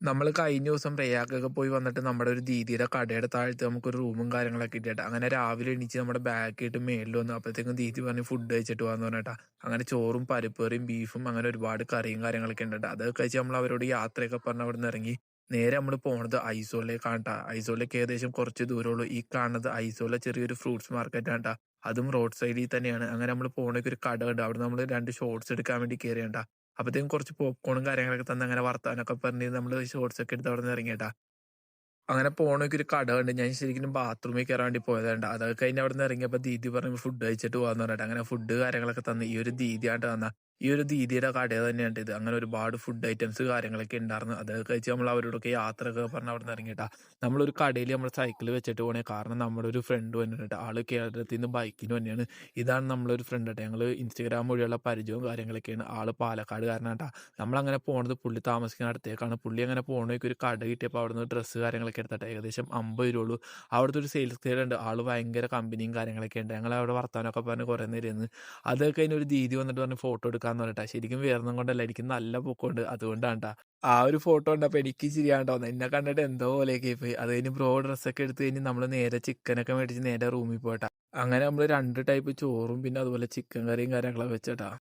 നമ്മള് കഴിഞ്ഞ ദിവസം പ്രയാഗൊക്കെ പോയി വന്നിട്ട് നമ്മുടെ ഒരു ദീദിയുടെ കടയുടെ താഴത്ത് നമുക്കൊരു റൂമും കാര്യങ്ങളൊക്കെ ഇട്ടിട്ട് അങ്ങനെ രാവിലെ എണീച്ച് നമ്മുടെ ബാഗ് ആയിട്ട് മേളിൽ വന്നു. അപ്പോഴത്തേക്കും ദീദി പറഞ്ഞ് ഫുഡ് കഴിച്ചിട്ട് പോകാന്ന് പറഞ്ഞിട്ടാ. അങ്ങനെ ചോറും പരിപ്പ് കറിയും ബീഫും അങ്ങനെ ഒരുപാട് കറിയും കാര്യങ്ങളൊക്കെ ഉണ്ട്. അതൊക്കെ കഴിച്ച് നമ്മൾ അവരോട് യാത്രയൊക്കെ പറഞ്ഞ് അവിടെ നിന്ന് ഇറങ്ങി. നേരെ നമ്മൾ പോണത് ഐസോളിലേക്കാണ് ട്ടാ. ഐസോളിലേക്ക് ഏകദേശം കുറച്ച് ദൂരമുള്ളൂ. ഈ കാണുന്നത് ഐസോളിലെ ചെറിയൊരു ഫ്രൂട്ട്സ് മാർക്കറ്റാണ് ട്ടാ. അതും റോഡ് സൈഡിൽ തന്നെയാണ്. അങ്ങനെ നമ്മൾ പോണേക്ക് ഒരു കട ഉണ്ട്. അവിടെ നമ്മൾ 2 ഷോർട്സ് എടുക്കാൻ വേണ്ടി കയറിയാണ്ടാ. അപ്പത്തേക്കും കുറച്ച് പോപ്കോണും കാര്യങ്ങളൊക്കെ തന്ന് അങ്ങനെ വർത്താനൊക്കെ പറഞ്ഞ് നമ്മള് ഷോർട്സ് ഒക്കെ എടുത്ത് അവിടുന്ന് ഇറങ്ങിയട്ടാ. അങ്ങനെ പോണേക്ക് ഒരു കട കണ്ട്. ഞാൻ ശരിക്കും ബാത്റൂമിൽ കേറാൻ വേണ്ടി പോയതാണ്ട. അതൊക്കെ കഴിഞ്ഞ് അവിടുന്ന് ഇറങ്ങിയപ്പോ ദീദി പറഞ്ഞു ഫുഡ് കഴിച്ചിട്ട് പോവാന്ന് പറഞ്ഞിട്ട്. അങ്ങനെ ഫുഡ് കാര്യങ്ങളൊക്കെ തന്ന്. ഈ ഒരു ദീദിയായിട്ട് തന്ന. ഈ ഒരു ദീദിയുടെ കട തന്നെയാണ് ഇത്. അങ്ങനെ ഒരുപാട് ഫുഡ് ഐറ്റംസ് കാര്യങ്ങളൊക്കെ ഉണ്ടായിരുന്നു. അതൊക്കെ കഴിച്ച് നമ്മൾ അവരോടൊക്കെ യാത്രയൊക്കെ പറഞ്ഞ് അവിടുന്ന് ഇറങ്ങിയിട്ടാ. നമ്മളൊരു കടയിൽ നമ്മൾ സൈക്കിൾ വെച്ചിട്ട് പോണേ. കാരണം നമ്മുടെ ഒരു ഫ്രണ്ട് വന്നിട്ടുണ്ട്. ആള് കേരളത്തിൽ നിന്ന് ബൈക്കിന് തന്നെയാണ്. ഇതാണ് നമ്മളൊരു ഫ്രണ്ട് ട്ടോ. ഞങ്ങള് ഇൻസ്റ്റാഗ്രാം വഴിയുള്ള പരിചയവും കാര്യങ്ങളൊക്കെയാണ്. ആള് പാലക്കാടുകാരനാട്ടാ. നമ്മളങ്ങനെ പോണത് പുള്ളി താമസിക്കുന്ന അടുത്തേക്കാണ്. പുള്ളി അങ്ങനെ പോണേക്ക് ഒരു കട കിട്ടിയപ്പോൾ അവിടുന്ന് ഡ്രസ്സ് കാര്യങ്ങളൊക്കെ എടുത്തിട്ട് ഏകദേശം 50 രൂപയുള്ളൂ. അവിടുത്തെ ഒരു സെയിൽസ് ഉണ്ട്. ആള് ഭയങ്കര കമ്പനിയും കാര്യങ്ങളൊക്കെ ഉണ്ട്. ഞങ്ങളവിടെ വർത്താനമൊക്കെ പറഞ്ഞ് കുറേ നേരം ഇരുന്ന്. അതൊക്കെ കഴിഞ്ഞ് ഒരു ദീദി വന്നിട്ട് പറഞ്ഞ് ഫോട്ടോ എടുക്കാന്ന് പറഞ്ഞിട്ടാ. ശരിക്കും വേറൊന്നും കൊണ്ടല്ല, എനിക്ക് നല്ല പൊക്കമുണ്ട് അതുകൊണ്ടാണ് ട്ടാ. ആ ഒരു ഫോട്ടോ കണ്ടപ്പോൾ എനിക്ക് ചിരിയാണ്ട് വന്നു. എന്നെ കണ്ടിട്ട് എന്തോ പോലെയൊക്കെ ആയിപ്പോയി. അത് കഴിഞ്ഞ് ബ്രോ ഡ്രസ്സൊക്കെ എടുത്ത് കഴിഞ്ഞ് നമ്മൾ നേരെ ചിക്കനൊക്കെ മേടിച്ച് നേരെ റൂമിൽ പോയിട്ടാ. അങ്ങനെ നമ്മൾ 2 ടൈപ്പ് ചോറും പിന്നെ അതുപോലെ ചിക്കൻ കറിയും കാര്യങ്ങളൊക്കെ വെച്ചേട്ടാ.